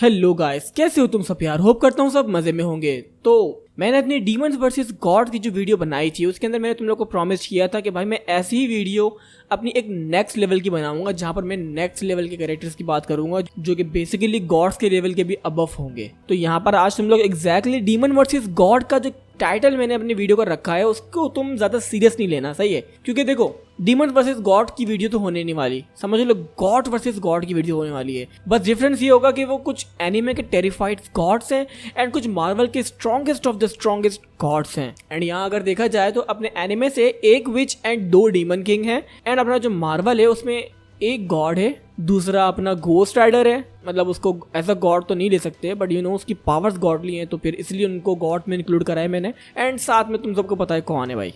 Hello guys, कैसे हो तुम सब यार। होप करता हूँ सब मजे में होंगे। तो मैंने अपनी डीमंस वर्सेस गॉड की जो वीडियो बनाई थी उसके अंदर मैंने तुम लोग को प्रॉमिस किया था कि भाई मैं ऐसी ही वीडियो अपनी एक नेक्स्ट लेवल की बनाऊंगा जहां पर मैं नेक्स्ट लेवल के कैरेक्टर्स की बात करूंगा जो कि बेसिकली गॉड्स के लेवल के भी अबव होंगे। तो यहाँ पर आज तुम लोग एग्जैक्टली डीमन वर्सेस गॉड का जो टाइटल मैंने अपनी वीडियो का रखा है उसको तुम ज्यादा सीरियस नहीं लेना, सही है। क्योंकि देखो डीमन वर्सेस गॉड की वीडियो तो होने नहीं वाली, समझ लो गॉड वर्सेस गॉड की वीडियो होने वाली है। बस डिफरेंस ये होगा कि वो कुछ एनिमे के टेरिफाइड गॉड्स हैं एंड कुछ मार्वल के strongest of the strongest gods हैं। एंड यहाँ अगर देखा जाए तो अपने एनिमे से एक विच एंड 2 डीमन किंग हैं। एंड अपना जो मार्वल है उसमें एक गॉड है, दूसरा अपना घोस्ट राइडर है। मतलब उसको ऐसा गॉड तो नहीं ले सकते बट उसकी पावर्स गॉडली हैं तो फिर इसलिए उनको गॉड में इंक्लूड करा है मैंने। एंड साथ में तुम सबको पता है कौन है भाई।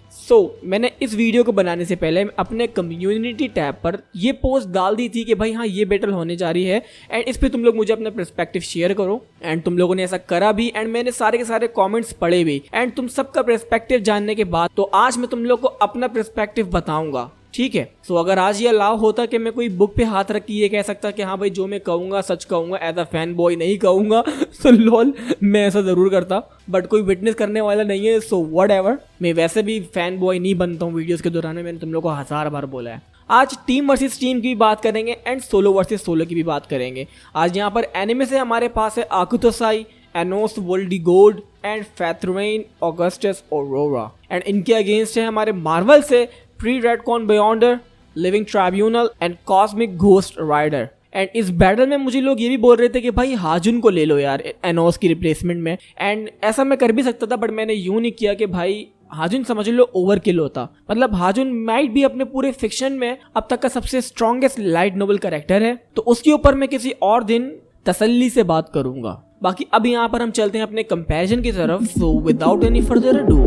मैंने इस वीडियो को बनाने से पहले अपने कम्युनिटी टैब पर ये पोस्ट डाल दी थी कि भाई हाँ ये बैटल होने जा रही है एंड इस पर तुम लोग मुझे अपना पर्सपेक्टिव शेयर करो। एंड तुम लोगों ने ऐसा करा भी एंड मैंने सारे के सारे कॉमेंट्स पढ़े भी। एंड तुम सबका पर्सपेक्टिव जानने के बाद तो आज मैं तुम लोग को अपना पर्सपेक्टिव बताऊंगा, ठीक है। अगर आज ये अलाउ होता कि मैं कोई बुक पे हाथ रख के ये कह सकता कि हाँ भाई जो मैं कहूँगा सच कहूँगा, एज अ फैन बॉय नहीं कहूँगा, सो लॉल मैं ऐसा ज़रूर करता। बट कोई विटनेस करने वाला नहीं है, सो व्हाटएवर। मैं वैसे भी फैन बॉय नहीं बनता हूँ वीडियोस के दौरान, मैंने तुम लोग को 1000 बार बोला है। आज टीम वर्सेस टीम की भी बात करेंगे एंड सोलो वर्सेस सोलो की भी बात करेंगे। आज यहाँ पर एनिमे से हमारे पास है Akutosai, Anos Voldigoad and Featherine Augustus Aurora. And इनके अगेंस्ट है हमारे मार्वल से pre retcon Beyonder, Living Tribunal and Cosmic Ghost Rider. And इस बैटल में मुझे लोग ये भी बोल रहे थे कि भाई हाजुन को ले लो यार एनोस की रिप्लेसमेंट में। एंड ऐसा मैं कर भी सकता था बट मैंने यूं नहीं किया कि भाई हाजुन समझ लो ओवर किल होता। मतलब हाजुन माइट भी अपने पूरे फिक्शन में अब तक का सबसे स्ट्रॉन्गेस्ट लाइट नोवेल कैरेक्टर है, तो उसके ऊपर मैं किसी और दिन तसल्ली से बात करूंगा। बाकी अब यहाँ पर हम चलते हैं अपने कंपैरिजन की तरफ। So without any further ado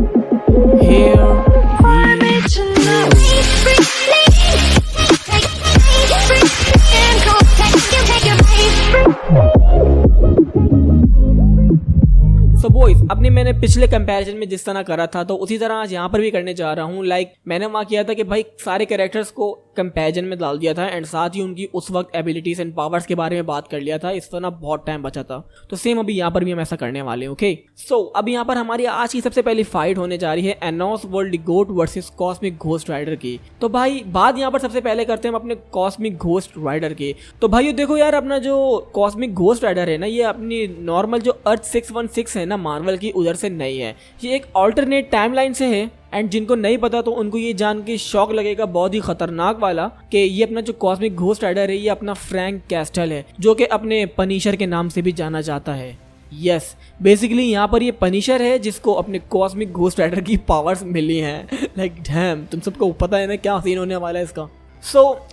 boys, अपने मैंने पिछले कंपैरिजन में जिस तरह करा था तो उसी तरह आज यहाँ पर भी करने जा रहा हूँ। मैंने वहाँ किया था कि भाई सारे कैरेक्टर्स को कंपैरिजन में डाल दिया था एंड साथ ही उनकी उस वक्त एबिलिटीज एंड पावर्स के बारे में बात कर लिया था। इस तरह बहुत टाइम बचा था तो सेम अभी यहाँ पर भी हम ऐसा करने वाले हैं। ओके, अब यहाँ पर हमारी आज की सबसे पहली फाइट होने जा रही है Anos Voldigoad versus Cosmic Ghost Rider की। तो भाई बात यहाँ पर सबसे पहले करते हैं हम अपने कॉस्मिक घोस्ट राइडर की। तो भाई देखो यार, अपना जो कॉस्मिक घोस्ट राइडर है ना, ये अपनी नॉर्मल जो अर्थ 616 है ना मार्वल की, उधर से नहीं है। ये एक ऑल्टरनेट टाइमलाइन से है। एंड जिनको नहीं पता तो उनको ये जान के शॉक लगेगा बहुत ही खतरनाक वाला कि ये अपना जो कॉस्मिक घोस्ट राइडर है ये अपना फ्रैंक कैस्टल है जो कि अपने पनिशर के नाम से भी जाना जाता है। यस, बेसिकली यहाँ पर ये पनिशर है जिसको अपने कॉस्मिक घोस्ट राइडर की पावर्स मिली हैं। लाइक डैम, तुम सबको पता है ना क्या सीन होने वाला है इसका।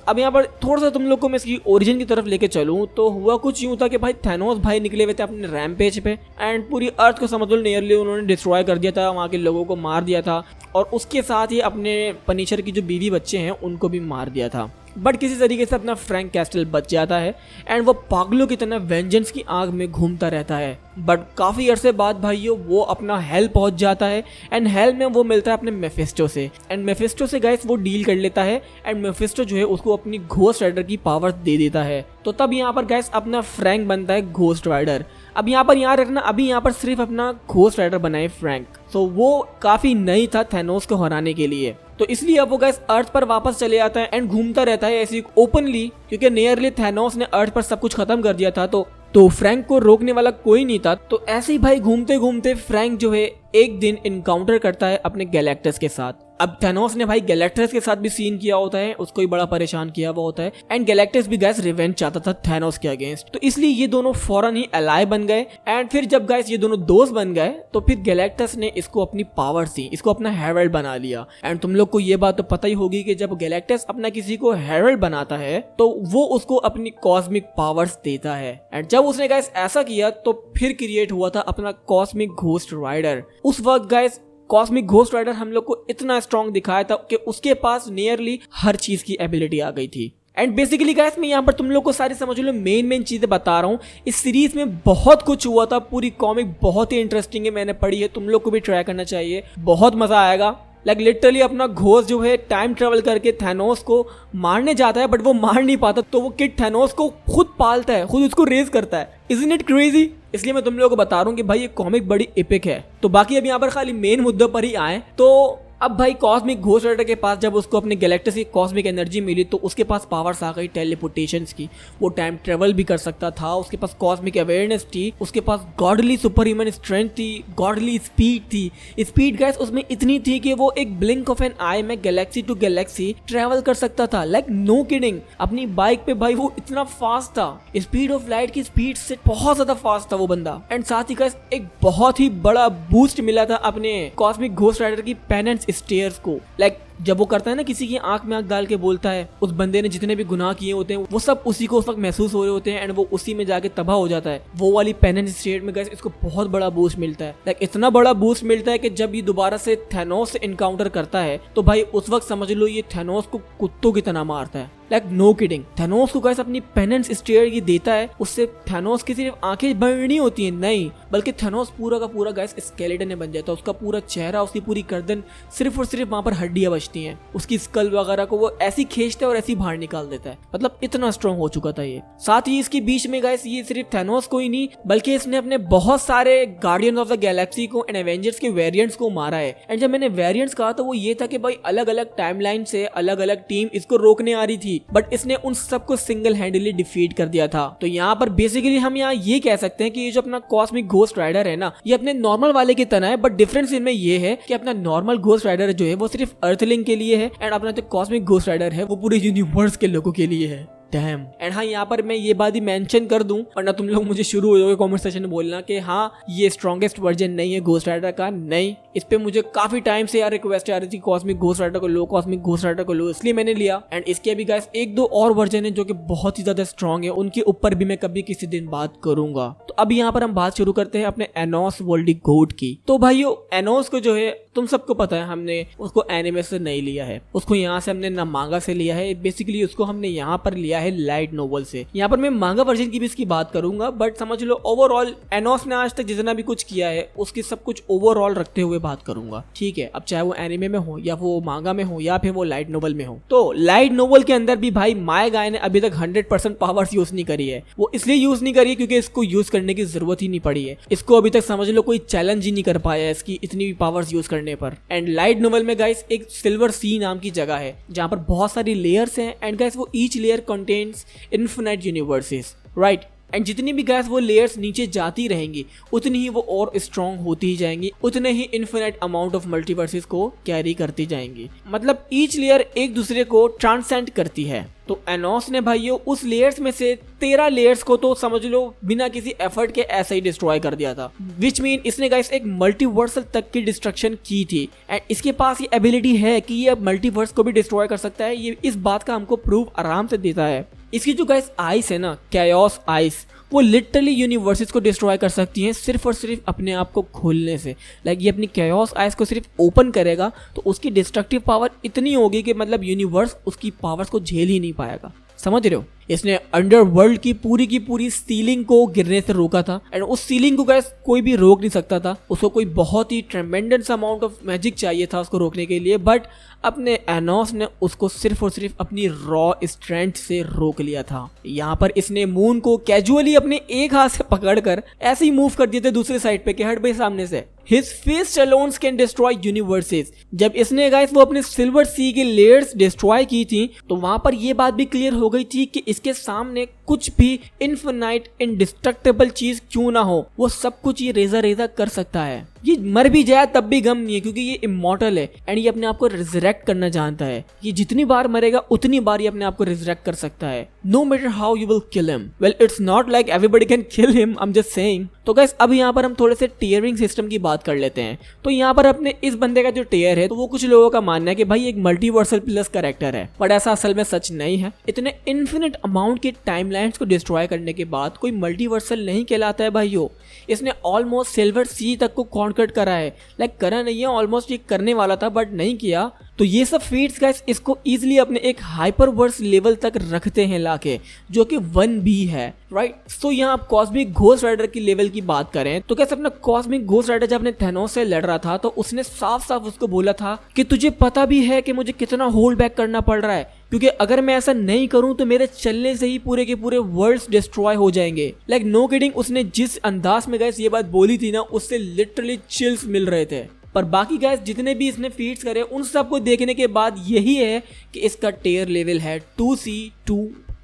अब यहाँ पर थोड़ा सा तुम लोग को मैं इसकी ओरिजिन की तरफ लेके चलूँ तो हुआ कुछ यूँ था कि भाई थैनोस भाई निकले हुए थे अपने रैम्पेज पे एंड पूरी अर्थ को समझ लो नियरली उन्होंने डिस्ट्रॉय कर दिया था, वहाँ के लोगों को मार दिया था और उसके साथ ही अपने पनिशर की जो बीवी बच्चे हैं उनको भी मार दिया था। बट किसी तरीके से अपना फ्रैंक कैस्टल बच जाता है एंड वो पागलों की तरह वेंजेंस की आग में घूमता रहता है। बट काफ़ी अरसे बाद भाइयों वो अपना हेल पहुंच जाता है एंड हेल में वो मिलता है अपने मेफिस्टो से। एंड मेफिस्टो से गाइस वो डील कर लेता है एंड मेफिस्टो जो है उसको अपनी घोस्ट राइडर की पावर दे देता है। तो तब यहाँ पर गाइस अपना फ्रैंक बनता है घोस्ट राइडर। अब यहाँ पर याद रखना, अभी यहाँ पर सिर्फ अपना घोस्ट राइडर बनाए फ्रैंक, तो वो काफ़ी नई था थैनोस को हराने के लिए। तो इसलिए अब वो गाइस अर्थ पर वापस चले आता है एंड घूमता रहता है ऐसी ओपनली, क्योंकि नियरली थैनोस ने अर्थ पर सब कुछ खत्म कर दिया था तो फ्रैंक को रोकने वाला कोई नहीं था। तो ऐसे ही भाई घूमते घूमते फ्रैंक जो है एक दिन इनकाउंटर करता है अपने गैलेक्टस के साथ। अब थैनोस ने भाई गैलेक्टस के साथ भी सीन किया होता है, उसको ही बड़ा परेशान किया हुआ होता है एंड गैलेक्टस भी गाइस रिवेंज चाहता था थैनोस के अगेंस्ट। तो इसलिए ये दोनों फौरन ही अलाय बन गए एंड फिर जब गाइस ये दोनों दोस्त बन गए तो फिर गैलेक्टस ने इसको अपनी पावर दी, इसको अपना हेरल्ड बना लिया। एंड तुम लोग को ये बात तो पता ही होगी कि जब गैलेक्टस अपना किसी को हेरल्ड बनाता है तो वो उसको अपनी कॉस्मिक पावर्स देता है। एंड जब उसने गाइस ऐसा किया तो फिर क्रिएट हुआ था अपना कॉस्मिक घोस्ट राइडर। उस वक्त गाइस कॉस्मिक घोस्ट राइडर हम लोग को इतना स्ट्रॉन्ग दिखाया था कि उसके पास नियरली हर चीज की एबिलिटी आ गई थी। एंड बेसिकली गाइस मैं यहाँ पर तुम लोग को सारी समझ लो मेन चीजें बता रहा हूँ। इस सीरीज में बहुत कुछ हुआ था, पूरी कॉमिक बहुत ही इंटरेस्टिंग है, मैंने पढ़ी है, तुम लोग को भी ट्राई करना चाहिए, बहुत मजा आएगा। लाइक लिटरली अपना घोस्ट जो है टाइम ट्रेवल करके थैनोस को मारने जाता है, बट वो मार नहीं पाता, तो वो किड थैनोस को खुद पालता है, खुद उसको रेज करता है। Isn't it crazy? इसलिए मैं तुम लोगों को बता रहा हूँ कि भाई ये कॉमिक बड़ी एपिक है। तो बाकी अब यहाँ पर खाली मेन मुद्दों पर ही आए तो अब भाई कॉस्मिक घोस्ट राइडर के पास जब उसको अपने गैलेक्टस की कॉस्मिक एनर्जी मिली तो उसके पास पावर्स आ गई टेलीपोर्टेशंस की। वो टाइम ट्रेवल भी कर सकता था, उसके पास कॉस्मिक अवेयरनेस थी, उसके पास गॉडली सुपर ह्यूमन स्ट्रेंथ थी, गॉडली स्पीड थी। स्पीड गाइस उसमें इतनी थी कि वो एक ब्लिंक ऑफ एन आई में गैलेक्सी टू गैलेक्सी ट्रेवल कर सकता था। लाइक नो किडिंग, अपनी बाइक पे भाई वो इतना फास्ट था, स्पीड ऑफ लाइट की स्पीड से बहुत ज्यादा फास्ट था वो बंदा। एंड साथ ही गाइस एक बहुत ही बड़ा बूस्ट मिला था अपने कॉस्मिक घोस्ट राइडर की पेनेंस स्टेयर्स को। लाइक जब वो करता है ना, किसी की आंख में आंख डाल के बोलता है, उस बंदे ने जितने भी गुनाह किए होते हैं वो सब उसी को उस वक्त महसूस हो रहे होते हैं एंड वो उसी में जाके तबाह हो जाता है। वो वाली पेनेंस स्टेट में गाइस इसको बहुत बड़ा बूस्ट मिलता है। लाइक इतना बड़ा बूस्ट मिलता है कि जब ये दोबारा से थैनोस से इनकाउंटर करता है तो भाई उस वक्त समझ लो ये थैनोस को कुत्तों की तरह मारता है। लाइक नो किडिंग, थैनोस को गाइस अपनी पेनेंस स्टेयर की देता है, उससे थैनोस की सिर्फ आंखें बढ़नी होती है नहीं, बल्कि थैनोस पूरा का पूरा गाइस स्केलेटन बन जाता है। उसका पूरा चेहरा, उसकी पूरी गर्दन, सिर्फ और सिर्फ वहां पर हड्डियां बचती हैं। उसकी स्कल वगैरह को वो ऐसी खींचता है और ऐसी बाहर निकाल देता है। मतलब इतना स्ट्रॉन्ग हो चुका था ये। साथ ही इसके बीच में गाइस ये सिर्फ थैनोस को ही नहीं बल्कि इसने अपने बहुत सारे गार्डियंस ऑफ द गैलेक्सी को एंड एवेंजर्स के वेरिएंट्स को मारा है। एंड जब मैंने वेरिएंट्स कहा तो वो ये था कि भाई अलग अलग टाइमलाइन से अलग अलग टीम इसको रोकने आ रही थी, बट इसने उन सबको सिंगल हैंडली डिफीट कर दिया था। तो यहाँ पर बेसिकली हम यहाँ ये कह सकते हैं कि ये जो अपना कॉस्मिक घोस्ट राइडर है ना, ये अपने नॉर्मल वाले की तरह है, बट डिफरेंस इनमें ये है कि अपना नॉर्मल घोस्ट राइडर जो है वो सिर्फ अर्थलिंग के लिए है एंड अपना जो कॉस्मिक घोस्ट राइडर है वो पूरे यूनिवर्स के लोगों के लिए है। डैम। एंड हाँ, यहाँ पर मैं ये बात ही मेंशन कर दूं वरना तुम लोग मुझे शुरू हो जाओगे कमेंट सेक्शन में बोलना कि हाँ ये स्ट्रॉन्गेस्ट वर्जन नहीं है घोस्ट राइडर का। नहीं, इस पे मुझे काफी टाइम से यार रिक्वेस्ट आ रही थी कॉस्मिक घोस्ट राइडर को लो, कॉस्मिक घोस्ट राइडर को लो, इसलिए मैंने लिया। एंड इसके भी गाइस एक दो और वर्जन है जो कि बहुत ही ज्यादा स्ट्रॉन्ग है, उनके ऊपर भी मैं कभी किसी दिन बात करूंगा। तो अब यहाँ पर हम बात शुरू करते हैं अपने एनोस वोल्डिगोट की। तो भाइयों एनोस को जो है तुम सबको पता है, हमने उसको एनिमे से नहीं लिया है, उसको यहाँ से हमने ना मांगा से लिया है, बेसिकली उसको हमने यहाँ पर लिया है लाइट नोवेल से। यहाँ पर मैं मांगा वर्जन की भी इसकी बात करूंगा, बट समझ लो ओवरऑल एनोस ने आज तक जितना भी कुछ किया है उसकी सब कुछ ओवरऑल रखते हुए बात करूंगा, ठीक है। अब चाहे वो एनिमे में हो या वो मांगा में हो या फिर वो लाइट नोवेल में हो, तो लाइट नोवेल के अंदर भी भाई माय गाय ने अभी तक 100% पावर्स यूज नहीं करी है। वो इसलिए यूज नहीं करी है क्योंकि इसको यूज करने की जरूरत ही नहीं पड़ी है। इसको अभी तक समझ लो कोई चैलेंज ही नहीं कर पाया है इसकी इतनी भी पावर्स यूज करने पर। एंड लाइट नोवेल में गाइस एक सिल्वर सी नाम की जगह है जहां पर बहुत सारी लेयर्स हैं एंड गाइस वो each layer contains infinite universes, right. And जितनी भी गैस वो लेयर्स नीचे जाती रहेंगी उतनी ही वो और स्ट्रॉन्ग होती ही जाएंगी, उतने ही इन्फिनिट अमाउंट ऑफ मल्टीवर्सेस को कैरी करती जाएंगी। मतलब ईच लेयर एक दूसरे को ट्रांसेंड करती है। तो एनोस ने भाइयों उस लेयर्स में से 13 लेयर्स को तो समझ लो बिना किसी एफर्ट के ऐसे ही डिस्ट्रॉय कर दिया था, विच मीन इसने गाइस एक मल्टीवर्सल तक की डिस्ट्रक्शन की थी। एंड इसके पास ये एबिलिटी है कि ये अब मल्टीवर्स को भी डिस्ट्रॉय कर सकता है। ये इस बात का हमको प्रूफ आराम से देता है। इसकी जो गाइस आइस है ना, कैओस आइस, वो लिटरली यूनिवर्सेस को डिस्ट्रॉय कर सकती हैं सिर्फ और सिर्फ अपने आप को खोलने से। लाइक ये अपनी कैओस आइस को सिर्फ ओपन करेगा तो उसकी डिस्ट्रक्टिव पावर इतनी होगी कि मतलब यूनिवर्स उसकी पावर्स को झेल ही नहीं पाएगा। समझ रहे हो? इसने अंडरवर्ल्ड की पूरी सीलिंग को गिरने से रोका था एंड उस सीलिंग को गाइस कोई भी रोक नहीं सकता था। उसको कोई बहुत ही ट्रेमेंडस अमाउंट ऑफ मैजिक चाहिए था उसको रोकने के लिए, बट अपने एनोस ने उसको सिर्फ और सिर्फ अपनी रॉ स्ट्रेंथ से रोक लिया था। यहाँ पर इसने मून को कैजुअली अपने एक हाथ से पकड़कर ऐसे ही मूव कर दिए थे दूसरे साइड पे कि हट भाई सामने से। His fist alone can destroy universes। जब इसने गाइस वो अपने सिल्वर सी की लेयर्स डिस्ट्रॉय की थी तो वहां पर ये बात भी क्लियर हो गई थी कि इसके सामने कुछ भी इनफिनाइट इंडिस्ट्रक्टेबल चीज क्यों ना हो, वो सब कुछ ये रेजा कर सकता है। ये मर भी जाए तब भी गम नहीं है क्योंकि ये इमॉर्टल है एंड ये अपने आप को रिजरेक्ट करना जानता है। ये जितनी बार मरेगा उतनी बार ये अपने आप को रिजरेक्ट कर सकता है, no matter how you will kill him. Well it's not like everybody can kill him, I am just saying. तो गाइस अब यहाँ पर हम थोड़े से टीयरिंग सिस्टम की बात कर लेते हैं। तो यहाँ पर अपने इस बंदे का जो टीयर है तो वो कुछ लोगों का मानना है कि भाई एक मल्टीवर्सल प्लस कैरेक्टर है, बट ऐसा असल में सच नहीं है। इतने इन्फिनिट अमाउंट के टाइमलाइंस को डिस्ट्रॉय करने के बाद कोई मल्टीवर्सल नहीं कहलाता है भाइयों। इसने ऑलमोस्ट सिल्वर सी तक को बॉन्ड कट करा है, लाइक करा नहीं है, ऑलमोस्ट ये करने वाला था बट नहीं किया। तो ये सब फीट्स गाइस इसको इजीली अपने एक हाइपरवर्स लेवल तक रखते हैं लाके, जो कि 1B है, राइट। सो यहाँ आप कॉस्मिक घोस्ट राइडर की लेवल की बात करें तो कैसे अपना कॉस्मिक घोस्ट राइडर जब अपने थैनोस से लड़ रहा था तो उसने साफ साफ उसको बोला था कि तुझे पता भी है कि मुझे कितना होल्ड बैक करना पड़ रहा है, क्योंकि अगर मैं ऐसा नहीं करूं तो मेरे चलने से ही पूरे के पूरे वर्ल्ड्स डिस्ट्रॉय हो जाएंगे। लाइक नो किडिंग, उसने जिस अंदाज में गाइस ये बात बोली थी ना, उससे लिटरली चिल्स मिल रहे थे। पर बाकी गाइस जितने भी इसने फीट्स करे उन सब को देखने के बाद यही है कि इसका टियर लेवल है 2C to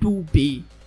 2B,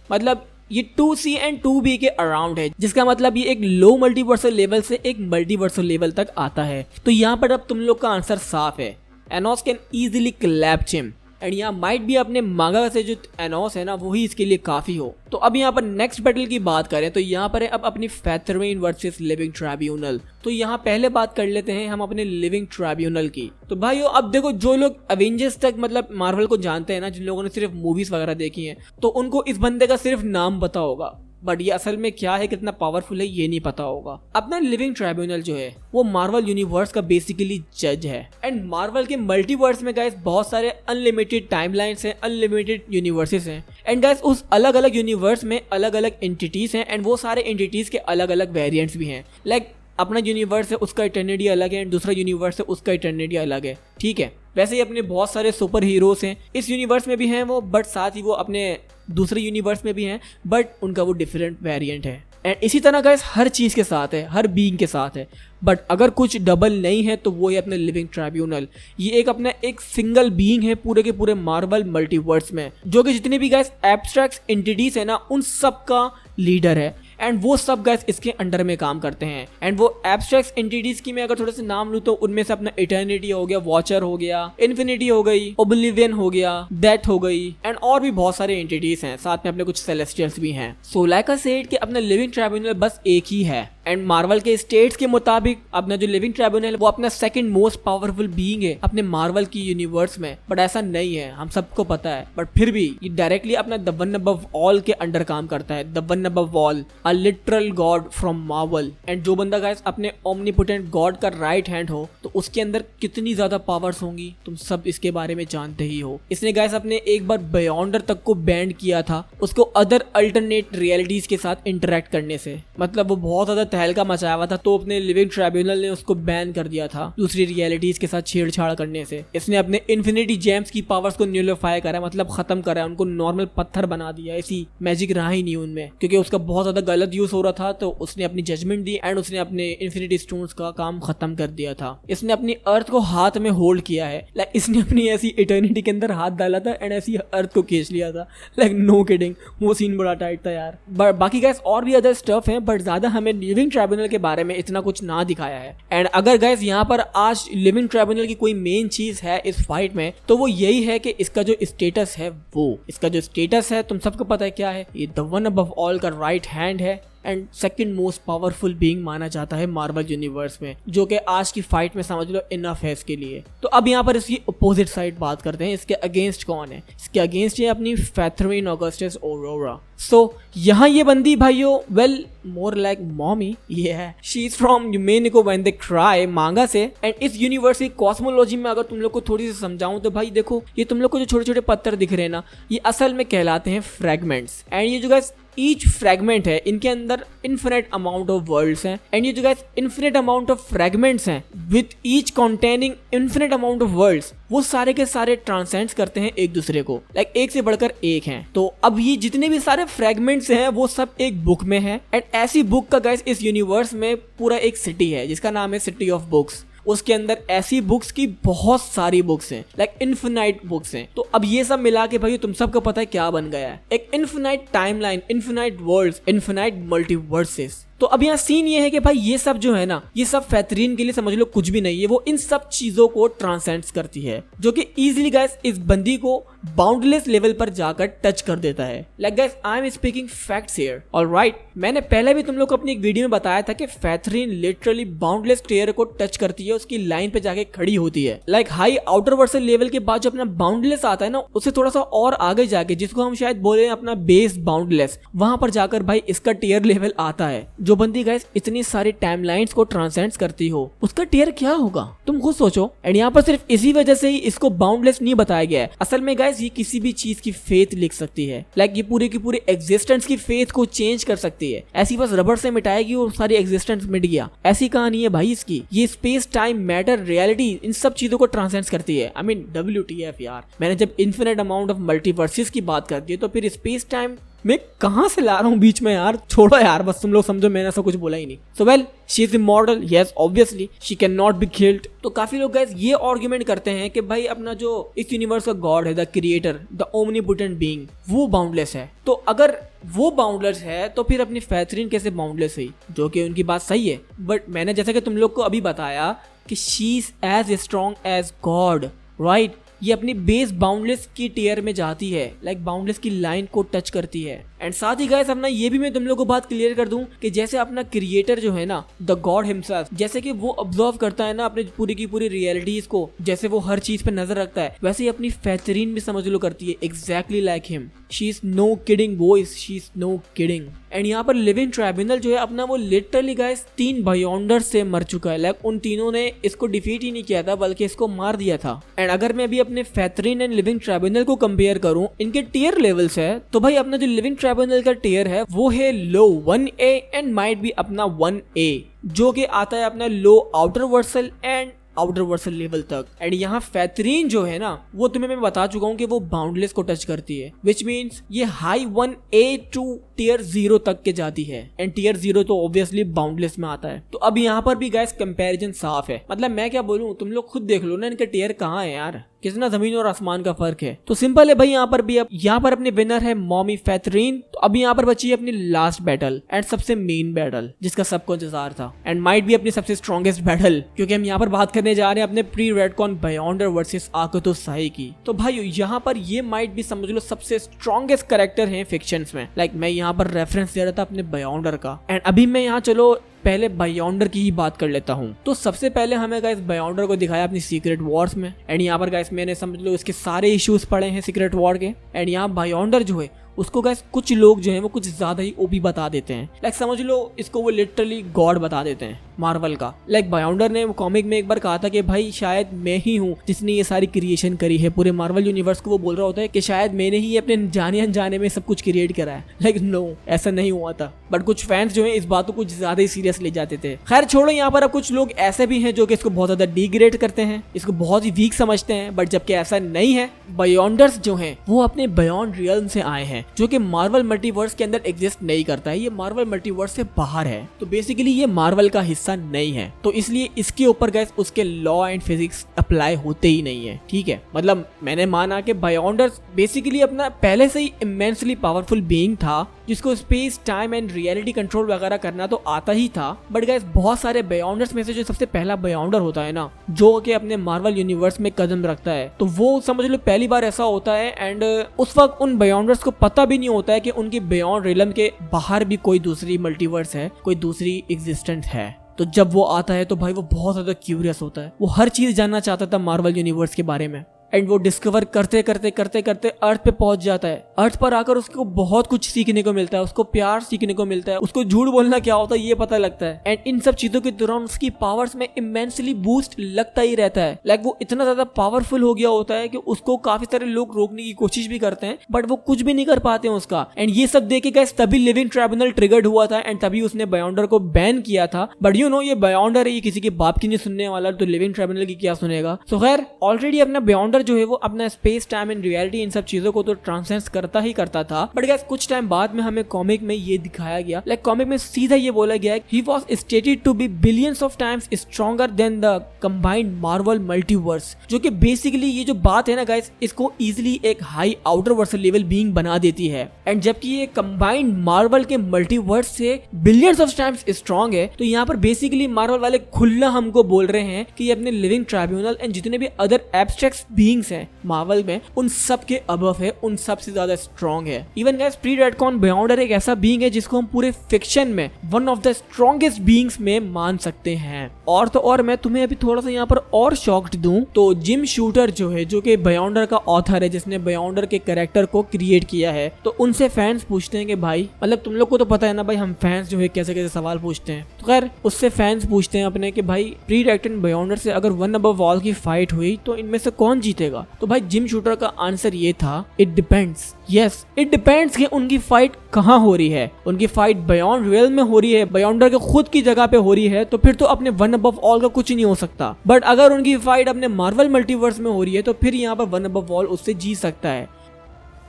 मतलब ये 2C एंड 2B के अराउंड है, जिसका मतलब ये एक लो मल्टीवर्सल लेवल से एक मल्टीवर्सल लेवल तक आता है। तो यहाँ पर अब तुम लोग का आंसर साफ है, Enos can easily clap him, and यहाँ माइट भी अपने मांगा से जो एनोस है ना वही इसके लिए काफी हो। तो अब यहाँ पर नेक्स्ट बैटल की बात करें तो यहाँ पर है अब अपनी फैथरवेन वर्सेस लिविंग ट्राइब्यूनल। तो यहाँ पहले बात कर लेते हैं हम अपने लिविंग ट्राइब्यूनल की। तो भाइयों अब देखो, जो लोग एवेंजर्स तक मतलब मार्वल को जानते हैं ना, जिन लोगों ने सिर्फ मूवीज वगैरह देखी हैं, तो उनको इस बंदे का सिर्फ नाम पता होगा, बट ये असल में क्या है, कितना पावरफुल है, ये नहीं पता होगा। अपना लिविंग ट्राइब्यूनल जो है वो मार्वल यूनिवर्स का बेसिकली जज है, एंड मार्वल के मल्टीवर्स में गाइस बहुत सारे अनलिमिटेड टाइमलाइंस हैं, अनलिमिटेड यूनिवर्सेस हैं, एंड गाइस उस अलग अलग यूनिवर्स में अलग अलग एंटिटीज हैं, एंड वो सारे एंटिटीज के अलग अलग वेरिएंट्स भी हैं। लाइक अपना यूनिवर्स है उसका इटर्निटी अलग है, एंड दूसरा यूनिवर्स है उसका इटर्निटी अलग है, ठीक है। वैसे ही अपने बहुत सारे सुपर हीरोज हैं इस यूनिवर्स में भी हैं वो, बट साथ ही वो अपने दूसरे यूनिवर्स में भी हैं, बट उनका वो डिफरेंट वेरिएंट है। एंड इसी तरह गाइस हर चीज के साथ है, हर बीइंग के साथ है, बट अगर कुछ डबल नहीं है तो वो है अपने लिविंग ट्राइब्यूनल। ये एक अपना एक सिंगल बीइंग है पूरे के पूरे मार्वल मल्टीवर्स में, जो कि जितने भी गाइस एब्स्ट्रैक्ट एंटिटीज है ना उन सब का लीडर है, एंड वो सब गाइस इसके अंडर में काम करते हैं। एंड वो एब्स्ट्रैक्ट एंटिटीज की मैं अगर थोड़े से नाम लूं तो उनमें से अपना इटर्निटी हो गया, वॉचर हो गया, इन्फिनिटी हो गई, ओब्लिवियन हो गया, डेथ हो गई, एंड और भी बहुत सारे एंटिटीज हैं, साथ में अपने कुछ सेलेस्टियल्स भी हैं। सो लाइक आई सेड कि अपना लिविंग ट्राइब्यूनल बस एक ही है, एंड मार्वल के स्टेट्स के मुताबिक अपना जो लिविंग ट्राइब्यूनल है वो अपना सेकंड मोस्ट पावरफुल बीइंग है अपने मार्वल की यूनिवर्स में, बट ऐसा नहीं है, हम सबको पता है। बट फिर भी ये डायरेक्टली अपना द वन अबव ऑल के अंडर काम करता है, the one above all, a literal God from Marvel. And जो बंदा गाइस अपने ओमनीपोटेंट गॉड का राइट हैंड हो तो उसके अंदर कितनी ज्यादा पावर्स होंगी तुम सब इसके बारे में जानते ही हो। इसने गाइस अपने एक बार बियॉन्डर तक को बैंड किया था उसको अदर अल्टरनेट रियलिटीज के साथ इंटरेक्ट करने से, मतलब वो बहुत ज्यादा तहलका मचाया हुआ था, तो अपने लिविंग ट्राइब्यूनल ने उसको बैन कर दिया था दूसरी रियलिटीज के साथ छेड़छाड़ करने से। इसने अपने इन्फिनिटी जेम्स की पावर्स को न्यूलिफाई करा, मतलब खत्म करा, उनको नॉर्मल पत्थर बना दिया, ऐसी मैजिक रहा ही नहीं उनमें, क्योंकि उसका बहुत ज्यादा गलत यूज हो रहा था। तो उसने अपनी जजमेंट दी एंड उसने अपने इन्फिनिटी स्टोन्स का काम खत्म कर दिया था। इसने अपनी अर्थ को हाथ में होल्ड किया है, लाइक इसने अपनी ऐसी इटर्निटी के अंदर हाथ डाला था एंड ऐसी अर्थ को खींच लिया था, लाइक नो किडिंग, वो सीन बड़ा टाइट था यार। बाकी गाइस और भी अदर स्टफ है, बट ज्यादा हमें लिविंग ट्राइब्यूनल के बारे में इतना कुछ ना दिखाया है। एंड अगर गाइस यहाँ पर आज लिविंग ट्राइब्यूनल की कोई मेन चीज है इस फाइट में तो वो यही है कि इसका जो स्टेटस है, वो इसका जो स्टेटस है तुम सबको पता है क्या है, ये द वन अबव ऑल का राइट हैंड है and second most powerful being माना जाता है मार्वल यूनिवर्स में, जो कि आज की फाइट में समझ लो इनफ है इसके लिए। तो अब यहाँ पर इसकी अपोजिट साइड बात करते हैं, इसके अगेंस्ट कौन है। इसके अगेंस्ट है अपनी फैथरवेन ऑगस्टस ऑरोरा। सो यहाँ ये बंदी भाइयों वेल मोर लाइक मॉमी, ये है she is from Umineko when they cry manga से। एंड इस यूनिवर्स की कॉस्मोलॉजी में अगर तुम लोग को थोड़ी सी समझाऊं तो भाई देखो, ये तुम लोग को जो छोटे छोटे पत्थर दिख रहे हैं ना, ये असल में कहलाते हैं फ्रेगमेंट्स। एंड ये जो गाइस ईच फ्रेगमेंट है इनके अंदर इन्फिनिट अमाउंट ऑफ वर्ल्ड्स हैं, एंड ये जो guys infinite amount of fragments हैं with each containing infinite amount of worlds, वो सारे के सारे ट्रांसेंड्स करते हैं एक दूसरे को, लाइक एक से बढ़कर एक हैं। तो अब ये जितने भी सारे फ्रेगमेंट्स हैं वो सब एक बुक में है, एंड ऐसी बुक का गाइस इस यूनिवर्स में पूरा एक सिटी है जिसका नाम है सिटी ऑफ बुक्स। उसके अंदर ऐसी बुक्स की बहुत सारी बुक्स हैं, लाइक इन्फिनाइट बुक्स हैं। तो अब ये सब मिला के भाई तुम सबको पता है क्या बन गया है, एक infinite timeline, infinite worlds, infinite multiverses. तो अब यहाँ सीन ये है कि भाई ये सब जो है ना, ये सब फैथरीन के लिए समझ लो कुछ भी नहीं है, वो इन सब चीजों को ट्रांसेंड्स करती है, जो कि इजीली गाइस इस बंदी को बाउंडलेस लेवल पर जाकर टच कर देता है। Like guys I am speaking facts here, alright. मैंने पहले भी तुम लोग को अपनी एक वीडियो में बताया था कि फैथरीन लिटरली बाउंडलेस टेयर को टच करती है, उसकी लाइन पे जाके खड़ी होती है। Like high outer Vercel level के बाद जो अपना बाउंडलेस आता है ना, उससे थोड़ा सा और आगे जाके, जिसको हम शायद बोले अपना बेस बाउंडलेस, वहां पर जाकर भाई इसका टीयर लेवल आता है। जो बंदी गाइस इतनी सारी टाइमलाइंस को ट्रांसेंड करती हो, उसका टीयर क्या होगा तुम खुद सोचो। एंड यहाँ पर सिर्फ इसी वजह से ही इसको बाउंडलेस नहीं बताया गया है। असल में गाइस ये किसी भी चीज की फेथ लिख सकती है। लाइक ये पूरी की पूरी एग्जिस्टेंस की फेथ को चेंज कर सकती है। ऐसी बस रबर से मिटाएगी और सारी एग्जिस्टेंस मिट गया, ऐसी कहानी है भाई इसकी। ये space time matter reality in सब चीजों को ट्रांसेंड करती है। आई मीन WTF यार, मैंने जब इन्फिनिट अमाउंट ऑफ मल्टीवर्सेस की बात कर दी तो फिर स्पेस टाइम मैं कहां से ला रहा हूं बीच में यार। छोड़ो यार, बस तुम लोग समझो, मैंने ऐसा कुछ बोला ही नहीं। So well, she is immortal, yes obviously she can not be killed. तो काफी लोग गाइस ये आर्गुमेंट करते हैं कि भाई अपना जो इस यूनिवर्स का गॉड है, the creator, the omnipotent being, वो बाउंडलेस है। तो अगर वो बाउंडलेस है तो फिर अपनी फैथरीन कैसे बाउंडलेस हुई? जो कि उनकी बात सही है, बट मैंने जैसा कि तुम लोग को अभी बताया कि she is as strong as god, right. ये अपनी बेस बाउंडलेस की टीयर में जाती है, लाइक बाउंडलेस की लाइन को टच करती है। एंड साथ ही गाइस अपना ये भी मैं तुम लोग को बात क्लियर कर दूं कि जैसे अपना क्रिएटर जो है ना, द गॉड हिमसेल्फ, जैसे कि वो ऑब्जर्व करता है ना अपनी पूरी की पूरी रियलिटीज को, जैसे वो हर चीज पे नजर रखता है, वैसे ही अपनी फैथरीन भी समझ लो करती है, exactly like him. She is no kidding boys, she is no kidding. And यहाँ पर लिविंग ट्राइब्यूनल जो है अपना, वो लिटरली गाइस 3 बायोंडर्स से मर चुका है। लाइक उन तीनों ने इसको डिफीट ही नहीं किया था, बल्कि इसको मार दिया था। एंड अगर मैं अभी अपने फैथरीन एंड लिविंग ट्राइब्यूनल को कंपेयर करूं इनके टीयर लेवल्स है, तो भाई अपना जो लिविंग ट्राइब्यूनल का टीयर है वो है लो 1A एंड माइट भी अपना 1A, जो कि आता है अपना low outerversal and outerversal level तक। एंड यहाँ फैथरीन जो है ना, वो तुम्हें मैं बता चुका हूँ कि वो बाउंडलेस को टच करती है, विच मीन्स ये हाई 1A टू टीयर 0 तक के जाती है। एंड टीयर 0 तो ऑब्वियसली बाउंडलेस में आता है। तो अब यहाँ पर भी गाइस कंपैरिजन साफ है। मतलब मैं क्या बोलूँ, तुम लोग खुद देख लो ना इनके टीयर कहाँ है यार, कितना जमीन और आसमान का फर्क है। तो सिंपल है भाई, यहाँ पर भी अब यहाँ पर अपनी विनर है मॉमी फैथरीन। तो अब यहाँ पर बची है अपनी लास्ट बैटल एंड सबसे मेन बैटल, जिसका सबको इंतजार था, एंड माइट भी अपनी सबसे स्ट्रॉन्गेस्ट बैटल, क्योंकि हम यहाँ पर बात करने जा रहे हैं अपने प्री रेडकॉन बायोंडर वर्सेस आकुतो साई की। तो भाई यहाँ पर ये माइट भी समझ लो सबसे स्ट्रॉन्गेस्ट कैरेक्टर है फिक्शंस में। लाइक मैं यहाँ पर रेफरेंस दे रहा था अपने बायोंडर का। एंड अभी मैं यहाँ चलो पहले बायोंडर की ही बात कर लेता हूँ। तो सबसे पहले हमें गाइस बायोंडर को दिखाया अपनी सीक्रेट वॉर्स में। एंड यहाँ पर गाइस मैंने समझ लो इसके सारे इश्यूज पड़े हैं सीक्रेट वॉर के। एंड यहाँ बायोंडर जो है उसको गाइस कुछ लोग जो है वो कुछ ज्यादा ही ओपी बता देते हैं। लाइक समझ लो इसको वो लिटरली गॉड बता देते हैं मार्वल का। लाइक बायोंडर ने कॉमिक में एक बार कहा था कि भाई शायद मैं ही हूँ जिसने ये सारी क्रिएशन करी है पूरे मार्वल यूनिवर्स को। वो बोल रहा होता है कि शायद मैंने ही अपने जाने अनजाने में सब कुछ क्रिएट करा है। लाइक नो, ऐसा नहीं हुआ था। बट कुछ फैंस जो है इस बात को कुछ ज्यादा ही सीरियस ले जाते थे। खैर छोड़ो, यहाँ पर अब कुछ लोग ऐसे भी हैं जो कि इसको बहुत ज्यादा डिग्रेड करते हैं, इसको बहुत ही वीक समझते हैं। बट जबकि ऐसा नहीं है। बायोंडर्स जो हैं वो अपने बायोंड रियल्म से आए हैं, जो कि मार्वल मल्टीवर्स के अंदर एग्जिस्ट नहीं करता है। ये मार्वल मल्टीवर्स से बाहर है, तो बेसिकली ये मार्वल का हिस्सा नहीं है। तो इसलिए इसके ऊपर गाइस उसके लॉ एंड फिजिक्स अप्लाई होते ही नहीं है। ठीक है, मतलब मैंने माना कि बायोंडर्स बेसिकली अपना पहले से ही इमेंसली पावरफुल बीइंग था, जिसको space time and reality control वगैरह करना तो आता ही था। बट गाइस बहुत सारे बायोंडर्स में से जो सबसे पहला बायोंडर होता है ना, जो कि अपने मार्वल यूनिवर्स में कदम रखता है, तो वो समझ लो पहली बार ऐसा होता है। एंड उस वक्त उन बायोंडर्स को पता भी नहीं होता है कि उनकी बायोंड रियल्म के बाहर भी कोई दूसरी मल्टीवर्स है, कोई दूसरी एग्जिस्टेंस है। तो जब वो आता है तो भाई वो बहुत ज्यादा क्यूरियस होता है, वो हर चीज जानना चाहता था मार्वल यूनिवर्स के बारे में। एंड वो डिस्कवर करते करते करते करते अर्थ पे पहुंच जाता है। अर्थ पर आकर उसको बहुत कुछ सीखने को मिलता है, उसको प्यार सीखने को मिलता है, उसको झूठ बोलना क्या होता है ये पता लगता है। एंड इन सब चीजों के दौरान उसकी पावर्स में इमेंसली बूस्ट लगता ही रहता है। लाइक वो इतना ज्यादा पावरफुल हो गया होता है कि उसको काफी सारे लोग रोकने की कोशिश भी करते हैं, बट वो कुछ भी नहीं कर पाते हैं उसका। एंड ये सब देखे गाइस तभी लिविंग ट्राइब्यूनल ट्रिगर्ड हुआ था, एंड तभी उसने बायोंडर को बैन किया था। बट यू नो ये बायोंडर है, ये किसी के बाप की नहीं सुनने वाला, तो लिविंग ट्राइब्यूनल की क्या सुनेगा। तो खैर ऑलरेडी अपना बायोंडर जो है वो अपना space time and reality in सब चीजों को तो ट्रांसेंड करता ही करता था। बट गाइस कुछ टाइम बाद में हमें कॉमिक में ये दिखाया गया, लाइक कॉमिक में सीधा ये बोला गया he was stated to be billions of times stronger than the combined Marvel multiverse, जो कि बेसिकली ये जो बात है ना गाइस, इसको इजीली एक high outer Vercel level being बना देती है। एंड जबकि ये कंबाइंड मार्वल के मल्टीवर्स से बिलियंस ऑफ टाइम्स स्ट्रॉन्ग है, तो यहाँ पर बेसिकली मार्वल वाले खुला हमको बोल रहे हैं कि ये अपने लिविंग ट्राइब्यूनल एंड जितने भी अदर एब्स्ट्रैक्ट बीइंग बीइंग्स हैं मार्वल में उन सब के अबव है, उन सब से ज्यादा स्ट्रॉन्ग है। इवन गाइस प्री रेडकॉन बेयॉन्डर एक ऐसा बीइंग है जिसको हम पूरे फिक्शन में one of the strongest beings में मान सकते हैं। और तो और मैं तुम्हें अभी थोड़ा सा यहाँ पर और शॉक्ड दूं तो जिम शूटर जो है, जो कि बेयॉन्डर का ऑथर है, जिसने बेयॉन्डर के कैरेक्टर को क्रिएट किया है, तो उनसे फैंस पूछते हैं कि भाई मतलब तुम लोग को तो पता है ना भाई, हम फैंस जो है कैसे कैसे सवाल पूछते हैं। तो खैर उससे फैंस पूछते हैं अपने कि भाई प्री रेडकॉन बेयॉन्डर से अगर वन अबव ऑल की फाइट हुई तो इनमें से कौन जीतेगा? तो भाई जिम शूटर का आंसर ये था, it depends. Yes, it depends कि उनकी फाइट कहाँ हो रही है। उनकी फाइट बियॉन्ड रियल में हो रही है, बेयॉन्डर के खुद की जगह पे हो रही है, तो फिर तो अपने वन अबव ऑल का कुछ नहीं हो सकता। बट अगर उनकी फाइट अपने मार्वल मल्टीवर्स में हो रही है तो फिर यहाँ पर वन अबव ऑल उससे जीत सकता है।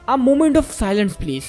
A moment of silence please.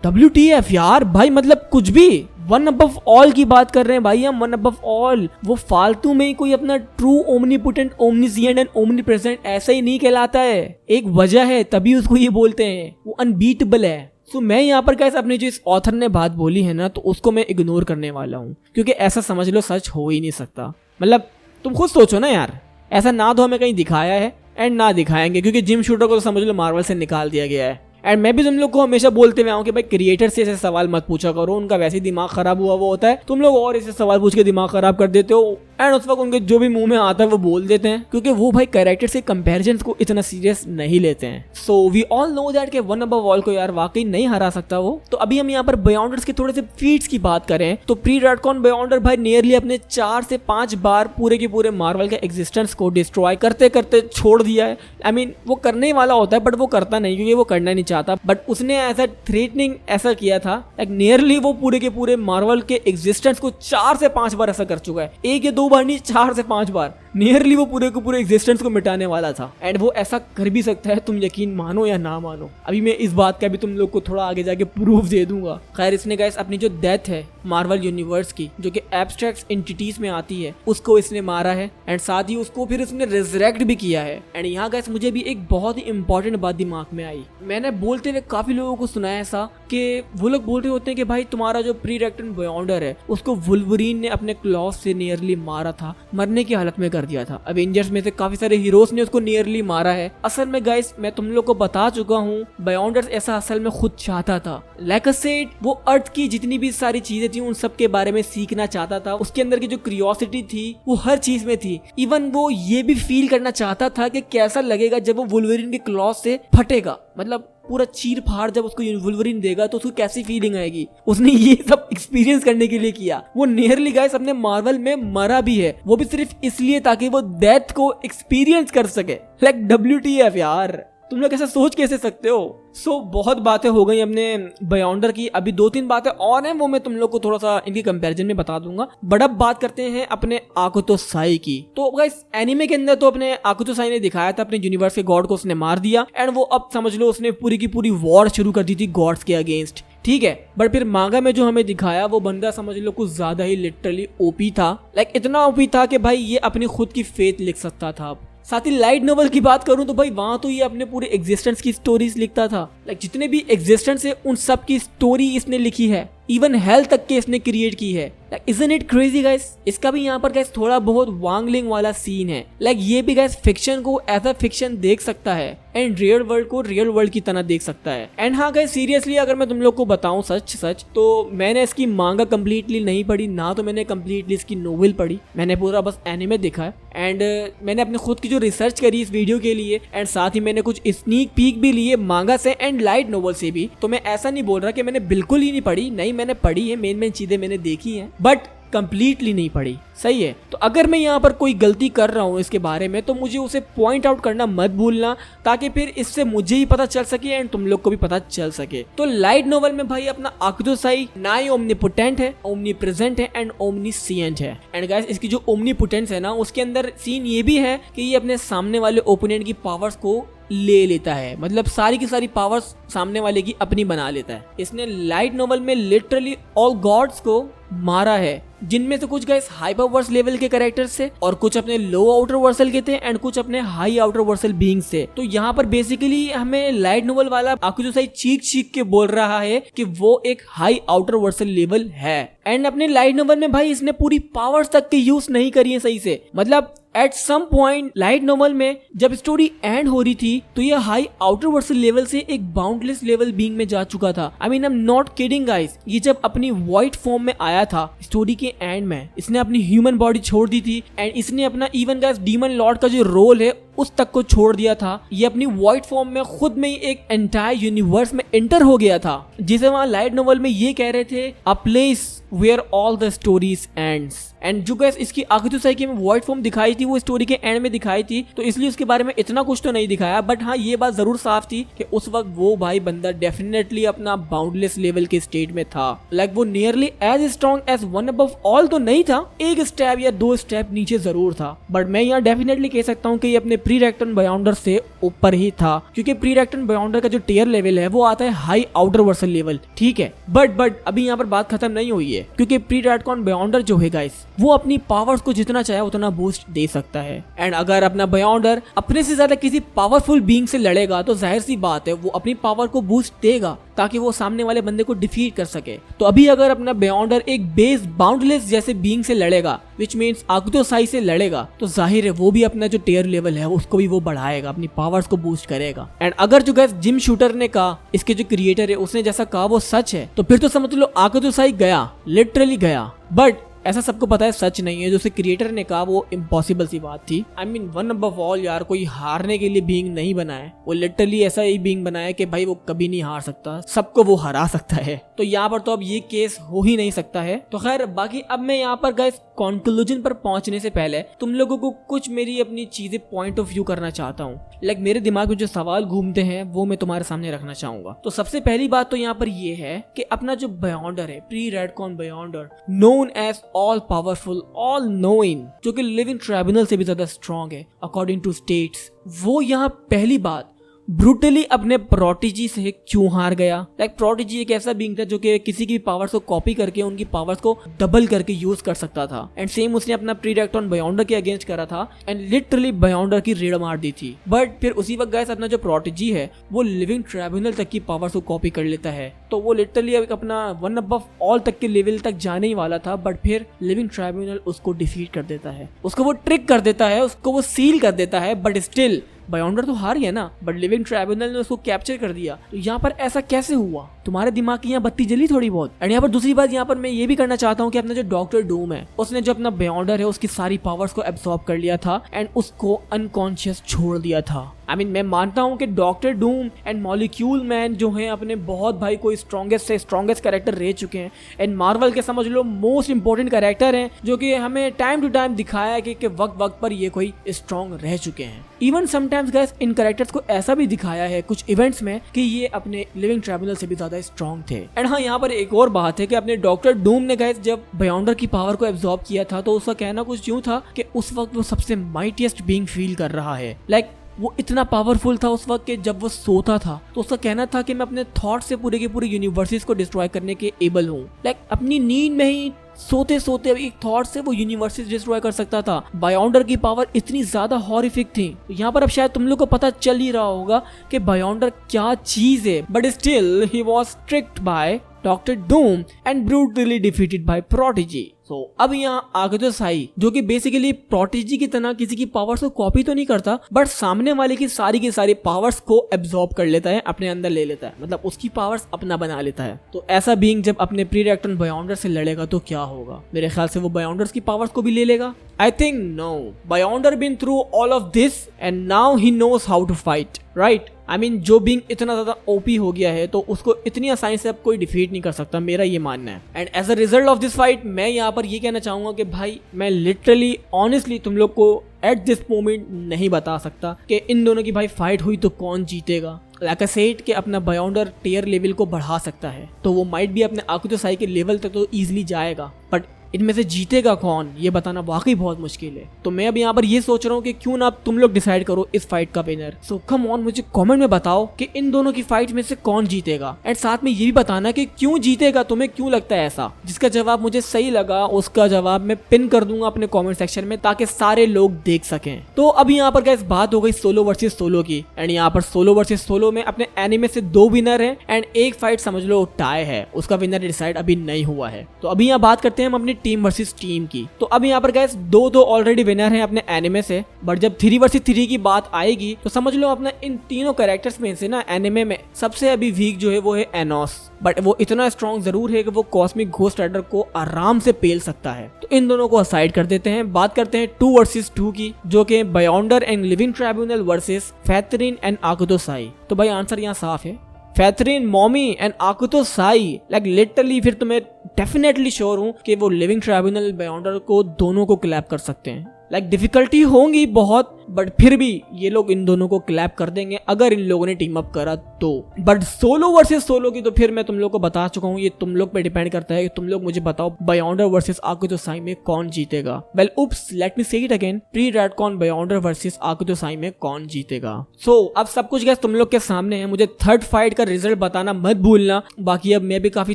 WTF यार भाई, मतलब कुछ भी वन अबव ऑल की बात कर रहे हैं भाई हम, वन अबव ऑल। वो फालतू में ही कोई अपना true omnipotent, omniscient and omnipresent ऐसा ही नहीं कहलाता है। एक वजह है तभी उसको ये बोलते हैं, वो अनबीटेबल है। तो मैं यहाँ पर कैसे अपने जो इस ऑथर ने बात बोली है ना, तो उसको मैं इग्नोर करने वाला हूँ, क्योंकि ऐसा समझ लो सच हो ही नहीं सकता। मतलब तुम खुद सोचो ना यार, ऐसा ना तो हमें कहीं दिखाया है एंड ना दिखाएंगे, क्योंकि जिम शूटर को तो समझ लो मार्वल से निकाल दिया गया है। एंड मैं भी तुम लोग को हमेशा बोलते हुए आऊँ कि भाई क्रिएटर से ऐसे सवाल मत पूछा करो, उनका वैसे ही दिमाग खराब हुआ वो होता है, तुम लोग और ऐसे सवाल पूछ के दिमाग खराब कर देते हो। एंड उस वक्त उनके जो भी मुंह में आता है वो बोल देते हैं, क्योंकि वो भाई कैरेक्टर से कंपैरिजंस को इतना सीरियस नहीं लेते हैं। So we all know that कि वन अबव ऑल को यार वाकई नहीं हरा सकता वो। तो अभी हम यहाँ पर बेयॉन्डर्स के थोड़े से फीट्स की बात करें तो प्री रेडकॉन बेयॉन्डर भाई नियरली अपने 4 से 5 बार पूरे के पूरे मार्वल के एग्जिस्टेंस को डिस्ट्रॉय करते करते छोड़ दिया है। आई मीन वो करने वाला होता है बट वो करता नहीं, क्योंकि वो करना नहीं चाहता। बट उसने ऐसा थ्रेटनिंग ऐसा किया था, लाइक नियरली वो पूरे के पूरे मार्वल के एग्जिस्टेंस को 4 से 5 बार ऐसा कर चुका है। 1 या 2 बार नहीं, 4 से 5 बार नियरली वो पूरे के पूरे एग्जिस्टेंस को मिटाने वाला था। एंड वो ऐसा कर भी सकता है, तुम यकीन मानो या ना मानो। अभी मैं इस बात का भी तुम लोग को थोड़ा आगे जाके प्रूफ दे दूंगा। खैर इसने गाइस अपनी जो डेथ है मार्वल यूनिवर्स की, जो कि एब्स्ट्रैक्ट एंटिटीज में आती है, उसको इसने मारा है। एंड साथ ही उसको फिर इसने रिजरेक्ट भी किया है। एंड यहाँ गाइस मुझे भी एक बहुत ही इंपॉर्टेंट बात दिमाग में आई। मैंने बोलते हुए काफी लोगों को सुना है ऐसा कि वो लोग बोलते होते हैं कि भाई तुम्हारा जो प्री रेडकॉन बेयॉन्डर है उसको वुल्वरीन ने अपने क्लॉज से नियरली मारा था, मरने की हालत में कर दिया था। अवेंजर्स में से काफी सारे हीरोज ने उसको नियरली मारा है। असल में गाइस मैं तुम लोग को बता चुका हूँ, बेयॉन्डर ऐसा असल में खुद चाहता था। लाइक अ सेड, वो अर्थ की जितनी भी सारी चीजें थी उन सब के बारे में सीखना चाहता था। उसके अंदर की जो क्यूरियोसिटी थी वो हर चीज में थी। इवन वो ये भी फील करना चाहता था कि कैसा लगेगा जब वो वुल्वरीन के क्लॉज से फटेगा, मतलब पूरा चीर फाड़ जब उसको वुल्वरीन देगा तो उसको कैसी फीलिंग आएगी। उसने ये सब एक्सपीरियंस करने के लिए किया। वो नियरली गाइस अपने मार्वल में मरा भी है, वो भी सिर्फ इसलिए ताकि वो डेथ को एक्सपीरियंस कर सके। लाइक WTF यार, तुम लोग ऐसा सोच कैसे सकते हो? सो बहुत बातें हो गई हमने बेयॉन्डर की। अभी 2-3 बातें और हैं, वो मैं तुम लोग को थोड़ा सा इनकी कंपैरिजन में बता दूंगा। बट अब बात करते हैं अपने आकुतो साई की। तो गाइस एनिमे के अंदर तो अपने आकुतो साई ने दिखाया था अपने यूनिवर्स के गॉड को उसने मार दिया। एंड वो अब समझ लो उसने पूरी की पूरी वॉर शुरू कर दी थी गॉड्स के अगेंस्ट, ठीक है। बट फिर मांगा में जो हमें दिखाया वो बंदा समझ लो कुछ ज्यादा ही लिटरली ओपी था। लाइक इतना ओपी था कि भाई ये अपनी खुद की फेथ लिख सकता था। साथ ही लाइट नोवेल की बात करूं तो भाई वहां तो ये अपने पूरे एग्जिस्टेंस की स्टोरीज लिखता था। लाइक जितने भी एग्जिस्टेंस है उन सब की स्टोरी इसने लिखी है, इवन हेल तक के इसने क्रिएट की है। Like isn't it crazy guys? इसका भी यहाँ पर गाइस थोड़ा बहुत वांगलिंग वाला सीन है। लाइक ये भी गाइस फिक्शन को एज अ फिक्शन देख सकता है एंड रियल वर्ल्ड को रियल वर्ल्ड की तरह देख सकता है। एंड हाँ गाइस सीरियसली अगर मैं तुम लोग को बताऊं सच तो मैंने इसकी मांगा कंप्लीटली नहीं पढ़ी, ना तो मैंने कंप्लीटली इसकी नोवेल पढ़ी। मैंने पूरा बस एनिमे देखा है। एंड मैंने अपने खुद की जो रिसर्च करी इस वीडियो के लिए, एंड साथ ही मैंने कुछ स्नीक पीक भी लिए मांगा से एंड लाइट नोवेल से भी। तो मैं ऐसा नहीं बोल रहा कि मैंने बिल्कुल ही नहीं पढ़ी, नहीं मैंने पढ़ी है, मेन चीजें मैंने देखी हैं, बट कंप्लीटली नहीं पढ़ी। सही है। तो अगर मैं यहाँ पर कोई गलती कर रहा हूँ इसके बारे में तो मुझे उसे पॉइंट आउट करना मत भूलना, ताकि फिर इससे मुझे ही पता चल सके एंड तुम लोग को भी पता चल सके। तो लाइट नोवेल में भाई अपना आकुतो साई ना ही ओमनीपोटेंट है, ओमनीप्रेजेंट है एंड ओमनीसिएंट है। एंड गाइस इसकी जो ओमनीपोटेंस है ना, उसके अंदर सीन ये भी है कि ये अपने सामने वाले ओपोनेंट की पावर्स को ले लेता है, मतलब सारी की सारी पावर्स सामने वाले की अपनी बना लेता है। इसने लाइट नोवेल में लिटरली ऑल गॉड्स को मारा है, जिनमें से कुछ गाइस हाइपरवर्स लेवल के कैरेक्टर्स थे और कुछ अपने लो आउटर वर्सल के थे एंड कुछ अपने हाई आउटर वर्सल बीइंग्स थे। तो यहाँ पर बेसिकली हमें लाइट नोवेल वाला आकुतो साई चीख के बोल रहा है कि वो एक हाई आउटर वर्सल लेवल है। एंड अपने लाइट नोवेल में भाई इसने पूरी पावर्स तक के यूज नहीं करी है सही से, मतलब at some point light novel में जब स्टोरी एंड हो रही थी तो ये हाई आउटर वर्सल लेवल से एक बाउंडलेस लेवल बीइंग में जा चुका था। I mean I am not kidding guys, ये जब अपनी वाइट फॉर्म में आया था स्टोरी के एंड में, इसने अपनी ह्यूमन बॉडी छोड़ दी थी एंड इसने अपना इवन गाइस डीमन लॉर्ड का जो रोल है उस तक को छोड़ दिया था। ये अपनी वाइट फॉर्म में खुद में ही एक एंटायर यूनिवर्स में एंटर हो गया था, जिसे वहां लाइट नॉवल में ये कह रहे थे a place where all the stories ends. And जो गैस इसकी आगुतोसाई की वाइट फॉर्म दिखाई थी वो स्टोरी के एंड में दिखाई थी, तो इसलिए उसके बारे में इतना कुछ तो नहीं दिखाया। बट हाँ, ये बात जरूर साफ थी कि उस वक्त वो भाई बंदा डेफिनेटली अपना बाउंडलेस लेवल के स्टेट में था। लाइक वो nearly as strong as one above all तो नहीं था, एक स्टेप या 2 स्टेप नीचे जरूर था। बट मैं यहाँ डेफिनेटली कह सकता हूँ कि ये अपने प्री रेक्टन बायोंडर से ऊपर ही था, क्योंकि प्री रेक्टन बायोंडर का जो टियर लेवल है वो आता है हाई आउटर वर्सल लेवल, ठीक है। बट अभी यहाँ पर बात खत्म नहीं हुई है, क्योंकि प्री रेक्टन बायोंडर जो है गाइस वो अपनी पावर्स को जितना चाहे उतना बूस्ट दे सकता है। एंड अगर अपना बायोंडर अपने से ज्यादा किसी पावरफुल बीइंग से लड़ेगा तो जाहिर सी बात है वो अपनी पावर को बूस्ट देगा ताकि वो सामने वाले बंदे को डिफीट कर सके। तो अभी अगर अपना बायोंडर एक बेस बाउंडलेस जैसे बीइंग से लड़ेगा, विच मीन्स आगुतोसाई से लड़ेगा, तो जाहिर है वो भी अपना जो टियर लेवल है उसको भी वो बढ़ाएगा, अपनी पावर्स को बूस्ट करेगा। एंड अगर जो गाइस जिम शूटर ने कहा, इसके जो क्रिएटर है उसने जैसा कहा वो सच है, तो फिर तो समझ लो आगुतोसाई गया, लिटरली गया। बट ऐसा सबको पता है सच नहीं है, जो उसे क्रिएटर ने कहा वो इम्पॉसिबल सी बात थी। I mean one above all यार, कोई हारने के लिए बीइंग नहीं बना है, वो लिटरली ऐसा ही बीइंग बना है कि भाई वो कभी नहीं हार सकता, सबको वो हरा सकता है। तो यहाँ पर तो अब ये केस हो ही नहीं सकता है। तो खैर बाकी अब मैं यहाँ पर गाइस कंक्लूजन पर पहुंचने से पहले तुम लोगों को कुछ मेरी अपनी चीजें पॉइंट ऑफ व्यू करना चाहता हूँ। लाइक मेरे दिमाग में जो सवाल घूमते हैं वो मैं तुम्हारे सामने रखना चाहूंगा। तो सबसे पहली बात तो यहाँ पर ये है कि अपना जो बायोंडर है, pre retcon Beyonder, known as all powerful, all knowing, जो कि लिविंग ट्राइब्यूनल से भी ज्यादा स्ट्रॉन्ग है अकॉर्डिंग टू स्टेट्स, वो यहाँ पहली बात ब्रूटली अपने प्रोटिजी से क्यों हार गया। लाइक प्रोटिजी एक ऐसा बीइंग था जो कि किसी की पावर्स को कॉपी करके उनकी पावर्स को डबल करके यूज कर सकता था। एंड सेम उसने अपना प्री रेक्टन बायोंडर के अगेंस्ट करा था एंड लिटरली बायोंडर की रेड मार दी थी। बट फिर उसी वक्त गाइस अपना जो प्रोटिजी है वो लिविंग ट्राइब्यूनल तक की पावर्स को कॉपी कर लेता है, तो वो लिटरली अपना वन अबव ऑल तक के लेवल तक जाने ही वाला था। बट फिर लिविंग ट्राइब्यूनल उसको डिफीट कर देता है, उसको वो ट्रिक कर देता है, उसको वो सील कर देता है। बट स्टिल बायोंडर तो हार गया ना, बट लिविंग ट्राइब्यूनल ने उसको कैप्चर कर दिया। तो यहाँ पर ऐसा कैसे हुआ? तुम्हारे दिमाग की यहाँ बत्ती जली थोड़ी बहुत। एंड यहाँ पर दूसरी बात यहाँ पर मैं ये भी करना चाहता हूँ कि अपना जो डॉक्टर डूम है उसने जो अपना बायोंडर है उसकी सारी पावर्स को एब्सॉर्ब कर लिया था एंड उसको अनकॉन्शियस छोड़ दिया था। आई मीन मैं मानता हूँ कि doctor Doom and molecule man जो है अपने बहुत भाई कोई स्ट्रॉन्गेस्ट से स्ट्रॉन्गेस्ट कैरेक्टर रह चुके हैं एंड मार्वल के समझ लो मोस्ट इंपॉर्टेंट कैरेक्टर हैं, जो कि हमें टाइम टू टाइम दिखाया है कि वक्त पर ये कोई स्ट्रॉन्ग रह चुके हैं। Even sometimes guys in characters को ऐसा भी दिखाया है कुछ इवेंट्स में कि ये अपने लिविंग ट्राइब्यूनल से भी ज्यादा स्ट्रॉन्ग थे। एंड हाँ, यहाँ पर एक और बात है कि अपने डॉक्टर डूम ने गाइस जब बायोंडर की पावर को एब्सॉर्ब किया था तो उसका कहना कुछ यूं था कि उस वक्त वो सबसे माइटिएस्ट बीइंग फील कर रहा है। लाइक वो इतना पावरफुल था उस वक्त कि जब वो सोता था तो उसका कहना था कि मैं अपने थॉट से पूरे के पूरे यूनिवर्सेस को डिस्ट्रॉय करने के एबल हूँ। लाइक अपनी नींद में ही सोते सोते एक थॉट से वो यूनिवर्सेस डिस्ट्रॉय कर सकता था। बायोंडर की पावर इतनी ज्यादा हॉरिफिक थी। यहाँ पर अब शायद तुम लोग को पता चल ही रहा होगा कि बायोंडर क्या चीज है, but still he was tricked by Doctor Doom and brutally defeated by Protege. तो अब यहाँ आगुतोसाई जो कि बेसिकली प्रोटिजी की तरह किसी की पावर्स को कॉपी तो नहीं करता, बट सामने वाले की सारी पावर्स को एब्सॉर्ब कर लेता है, अपने अंदर ले लेता है, मतलब उसकी पावर्स अपना बना लेता है। तो ऐसा बीइंग जब अपने प्री रेक्टन बायोंडर से लड़ेगा तो क्या होगा? मेरे ख्याल से वो बायोंडर्स की पावर्स को भी ले लेगा। I think no, Beyonder been through all of this and now he knows how to fight, right? I mean जो बीइंग इतना ज्यादा ओपी हो गया है तो उसको इतनी आसानी से अब कोई डिफीट नहीं कर सकता, मेरा ये मानना है। And as a result of this fight मैं यहाँ पर ये कहना चाहूंगा कि भाई मैं लिटरली ऑनेस्टली तुम लोग को एट दिस मोमेंट नहीं बता सकता कि इन दोनों की भाई फाइट हुई तो कौन जीतेगा। लाइक आई सेड कि अपना बायोंडर टियर लेवल को बढ़ा सकता है, तो वो माइट भी अपने आगुतोसाई के लेवल तक तो इजीली जाएगा, बट इनमें से जीतेगा कौन ये बताना वाकई बहुत मुश्किल है। तो मैं अब यहाँ पर ये सोच रहा हूँ कि क्यों ना तुम लोग डिसाइड करो इस फाइट का विनर। सो कम ऑन, मुझे कमेंट में बताओ कि इन दोनों की फाइट में से कौन जीतेगा, एंड साथ में ये भी बताना कि क्यों जीतेगा, तुम्हें क्यों लगता है ऐसा। जिसका जवाब मुझे सही लगा उसका जवाब मैं पिन कर दूंगा अपने कॉमेंट सेक्शन में ताकि सारे लोग देख सकें। तो अभी यहाँ पर गाइस बात हो गई सोलो वर्सेस सोलो की, एंड यहाँ पर सोलो वर्सेस सोलो में अपने एनिमे से 2 विनर हैं एंड एक फाइट समझ लो टाई है, उसका विनर डिसाइड अभी नहीं हुआ है। तो अभी यहाँ बात करते हैं हम अपनी टीम वर्सेस टीम की। तो अब यहाँ पर गाइस दो तो ऑलरेडी विनर हैं अपने एनिमे से, बट जब 3 वर्सेस 3 की बात आएगी तो समझ लो अपना इन तीनों कैरेक्टर्स में से ना एनिमे में सबसे अभी वीक जो है वो है एनोस, बट वो इतना स्ट्रॉन्ग जरूर है कि वो कॉस्मिक घोस्ट राइडर को आराम से पेल सकता है। तो इन दोनों को असाइड कर देते हैं, बात करते हैं 2 वर्सेस 2 की, जो कि Beyonder and Living Tribunal versus Featherine and Akutosai. तो भाई आंसर यहाँ साफ है, Featherine, mommy and Akutosai. Like literally फिर तो मैं डेफिनेटली श्योर हूँ कि वो लिविंग ट्राइब्यूनल बयॉन्डर को दोनों को क्लैप कर सकते हैं। लाइक डिफिकल्टी होंगी बहुत, बट फिर भी ये लोग इन दोनों को क्लैप कर देंगे अगर इन लोगों ने टीम अप करा तो। बट सोलो वर्सेस सोलो की तो फिर मैं तुम लोग को बता चुका हूँ, ये तुम लोग पे डिपेंड करता है कि तुम लोग मुझे बताओ बयॉन्डर वर्सेस आकुतो साई में कौन जीतेगा। Well oops, let me say it again, pre retcon Beyonder versus Akutosai में कौन जीतेगा। सो अब सब कुछ गैस तुम लोग के सामने है, मुझे थर्ड फाइट का रिजल्ट बताना मत भूलना। बाकी अब मैं भी काफी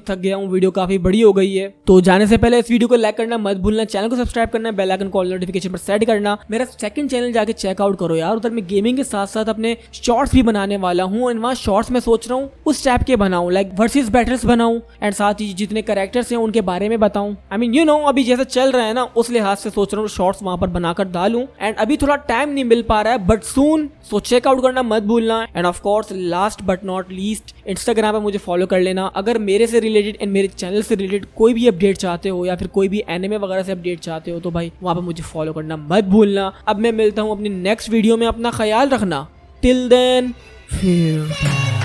थक गया हूँ, वीडियो काफी बड़ी हो गई है, तो जाने से पहले इस वीडियो को लाइक करना मत भूलना, चैनल को सब्सक्राइब करना, बेल आइकन कॉल नोटिफिकेशन पर सेट करना। मेरा सेकंड चैनल जाके चेकआउट करो यार, उधर मैं गेमिंग के साथ साथ अपने शॉर्ट्स भी बनाने वाला हूँ, एंड वहाँ शॉर्ट्स में सोच रहा हूँ उस टाइप के बनाऊं, लाइक वर्सेस बैटल्स बनाऊं, एंड साथ ही जितने कैरेक्टर्स हैं उनके बारे में बताऊं। आई मीन यू नो अभी जैसा चल रहा है ना उस लिहाज से सोच रहा हूँ शॉर्ट्स वहां पर बनाकर डालूं, एंड अभी थोड़ा टाइम नहीं मिल पा रहा है, बट सून, सो चेकआउट करना मत भूलना। End of course last but not least, Instagram पे मुझे फॉलो कर लेना। अगर मेरे से रिलेटेड एंड मेरे चैनल से रिलेटेड कोई भी अपडेट चाहते हो या फिर कोई भी एनिमे वगैरह से अपडेट चाहते हो तो भाई वहां पे मुझे फॉलो करना मत भूलना। अब मैं मिलता हूँ अपनी नेक्स्ट वीडियो में, अपना ख्याल रखना। टिल देन, फिर